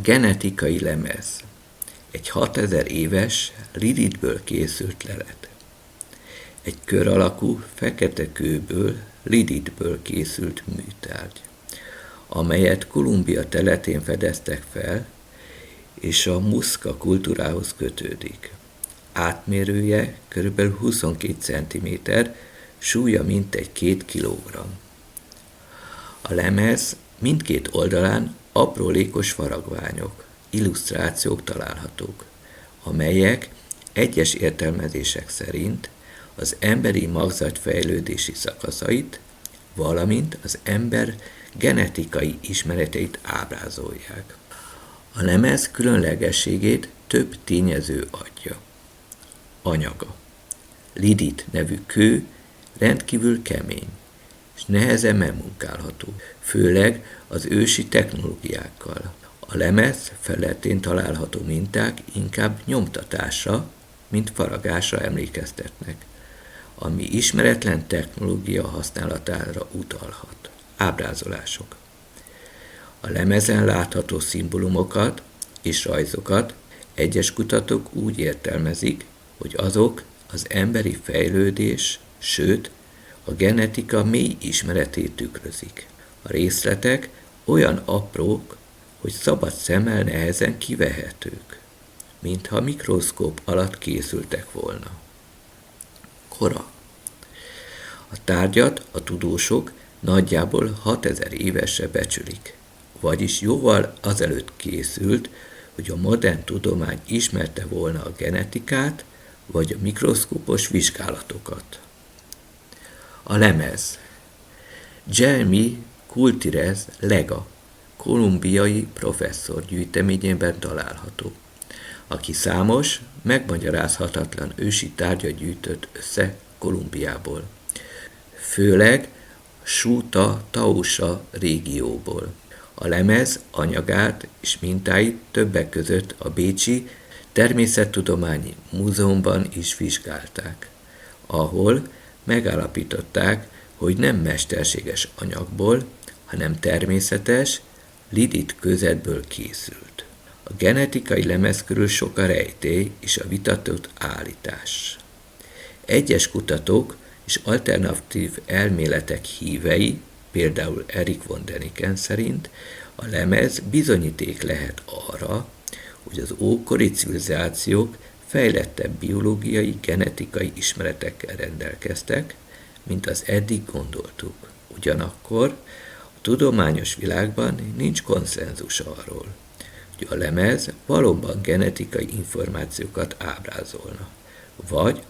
Genetikai lemez. Egy 6000 éves liditből készült lelet. Egy kör alakú, fekete kőből, liditből készült műtárgy, amelyet Kolumbia területén fedeztek fel, és a muszka kultúrához kötődik. Átmérője kb. 22 cm, súlya mintegy 2 kg. A lemez mindkét oldalán aprólékos faragványok, illusztrációk találhatók, amelyek egyes értelmezések szerint az emberi magzat fejlődési szakaszait, valamint az ember genetikai ismereteit ábrázolják. A lemez különlegességét több tényező adja. Anyaga. Lidit nevű kő rendkívül kemény, és nehezen megmunkálható, főleg az ősi technológiákkal. A lemez felületén található minták inkább nyomtatásra, mint faragásra emlékeztetnek, ami ismeretlen technológia használatára utalhat. Ábrázolások. A lemezen látható szimbólumokat és rajzokat egyes kutatók úgy értelmezik, hogy azok az emberi fejlődés, sőt, a genetika mély ismeretét tükrözik. A részletek olyan aprók, hogy szabad szemmel nehezen kivehetők, mintha mikroszkóp alatt készültek volna. Kora. A tárgyat a tudósok nagyjából 6000 évesre becsülik, vagyis jóval azelőtt készült, hogy a modern tudomány ismerte volna a genetikát, vagy a mikroszkópos vizsgálatokat. A lemez. Jeremy Gutierrez Lega, kolumbiai professzor gyűjteményében található, aki számos, megmagyarázhatatlan ősi tárgyat gyűjtött össze Kolumbiából, főleg Suta-Tausa régióból. A lemez anyagát és mintáit többek között a Bécsi Természettudományi Múzeumban is vizsgálták, ahol megállapították, hogy nem mesterséges anyagból, hanem természetes, lidit kőzetből készült. A genetikai lemez körül sok a rejtély és a vitatott állítás. Egyes kutatók és alternatív elméletek hívei, például Erik von Däniken szerint a lemez bizonyíték lehet arra, hogy az ókori civilizációk fejlettebb biológiai, genetikai ismeretekkel rendelkeztek, mint az eddig gondoltuk. Ugyanakkor a tudományos világban nincs konszenzus arról, hogy a lemez valóban genetikai információkat ábrázolna, vagy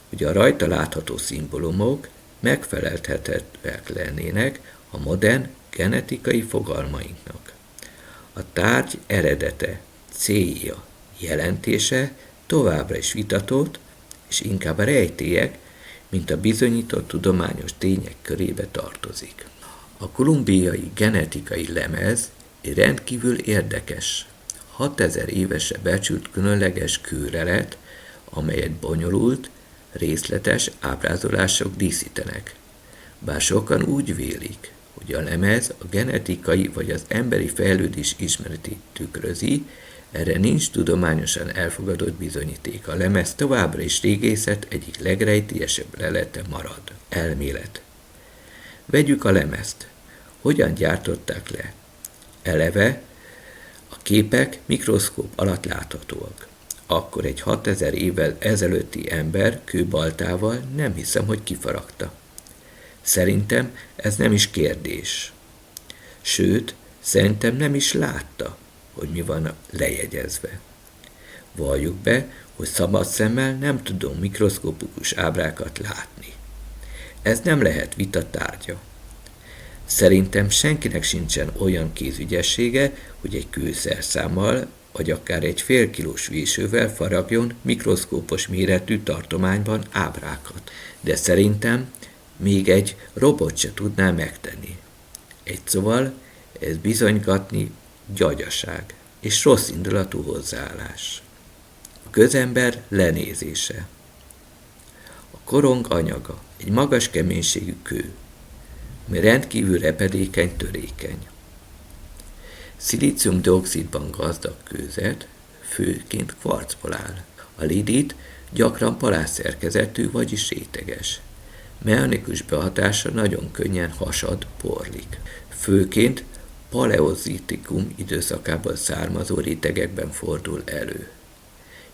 hogy a rajta látható szimbólumok megfelelthetetlenek lennének a modern genetikai fogalmainknak. A tárgy eredete, célja, jelentése továbbra is vitatott, és inkább a rejtélyek, mint a bizonyított tudományos tények körébe tartozik. A kolumbiai genetikai lemez egy rendkívül érdekes, 6000 évesre becsült különleges kőlelet, amelyet bonyolult, részletes ábrázolások díszítenek. Bár sokan úgy vélik, hogy a lemez a genetikai vagy az emberi fejlődés ismeretét tükrözi, erre nincs tudományosan elfogadott bizonyíték. A lemez továbbra is régészet egyik legrejtélyesebb lelete marad. Elmélet. Vegyük a lemezt. Hogyan gyártották le? Eleve a képek mikroszkóp alatt láthatóak. Akkor egy 6000 évvel ezelőtti ember kőbaltával nem hiszem, hogy kifaragta. Szerintem ez nem is kérdés. Sőt, szerintem nem is látta, hogy mi van lejegyezve. Valljuk be, hogy szabad szemmel nem tudom mikroszkopikus ábrákat látni. Ez nem lehet vita tárgya. Szerintem senkinek sincsen olyan kézügyessége, hogy egy kőszerszámmal, vagy akár egy félkilós vésővel faragjon mikroszkópos méretű tartományban ábrákat. De szerintem még egy robot se tudná megtenni. Egy szóval ez bizonygatni gyagyaság és rossz indulatú hozzáállás. A közember lenézése. A korong anyaga egy magas keménységű kő, ami rendkívül repedékeny, törékeny. Szilícium-dioxidban gazdag kőzet főként kvarcból áll. A lidit gyakran palás szerkezetű, vagyis réteges. Mechanikus behatása nagyon könnyen hasad, porlik. Főként paleozitikum időszakából származó rétegekben fordul elő.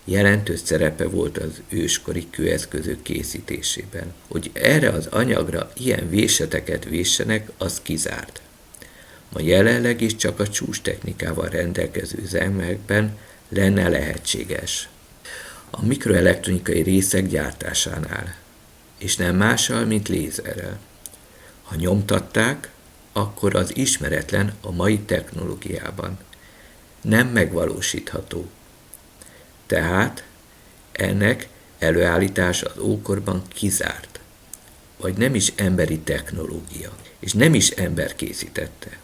Jelentős szerepe volt az őskori kőeszközök készítésében. Hogy erre az anyagra ilyen véseteket véssenek, az kizárt. Ma jelenleg is csak a csúcs technikával rendelkező üzemekben lenne lehetséges. A mikroelektronikai részek gyártásánál, és nem mással, mint lézerrel. Ha nyomtatták, akkor az ismeretlen a mai technológiában. Nem megvalósítható. Tehát ennek előállítása az ókorban kizárt, vagy nem is emberi technológia, és nem is ember készítette.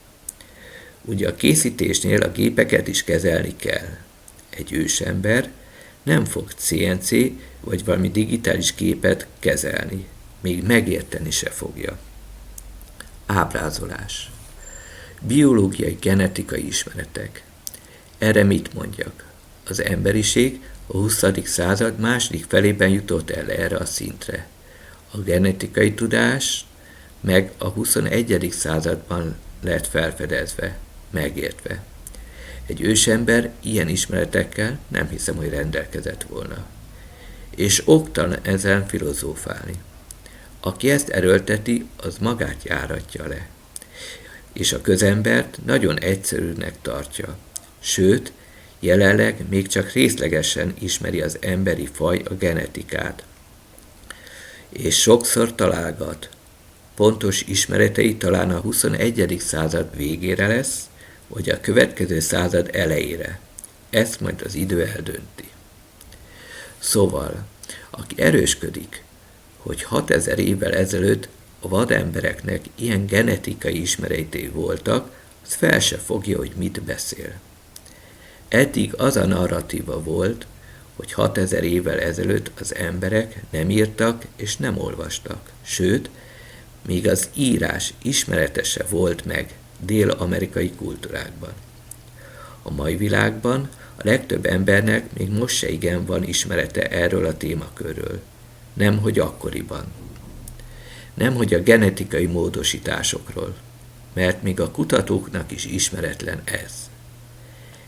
Ugye a készítésnél a gépeket is kezelni kell. Egy ősember nem fog CNC vagy valami digitális gépet kezelni, még megérteni se fogja. Ábrázolás. Biológiai, genetikai ismeretek. Erre mit mondjak? Az emberiség a 20. század második felében jutott el erre a szintre. A genetikai tudás meg a 21. században lett felfedezve, megértve. Egy ősember ilyen ismeretekkel nem hiszem, hogy rendelkezett volna. És oktalan ezen filozófálni. Aki ezt erőlteti, az magát járatja le. És a közembert nagyon egyszerűnek tartja. Sőt, jelenleg még csak részlegesen ismeri az emberi faj a genetikát. És sokszor találgat. Pontos ismeretei talán a 21. század végére lesz, vagy a következő század elejére. Ezt majd az idő eldönti. Szóval, aki erősködik, hogy 6000 évvel ezelőtt a vadembereknek ilyen genetikai ismeretei voltak, az fel se fogja, hogy mit beszél. Eddig az a narratíva volt, hogy 6000 évvel ezelőtt az emberek nem írtak és nem olvastak. Sőt, még az írás ismeretese volt meg dél-amerikai kultúrákban. A mai világban a legtöbb embernek még most se igen van ismerete erről a témakörről. Nemhogy akkoriban. Nemhogy a genetikai módosításokról, mert még a kutatóknak is ismeretlen ez.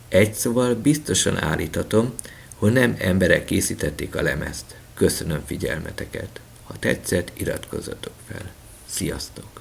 Egy szóval biztosan állíthatom, hogy nem emberek készítették a lemezt. Köszönöm figyelmeteket. Ha tetszett, iratkozzatok fel. Sziasztok!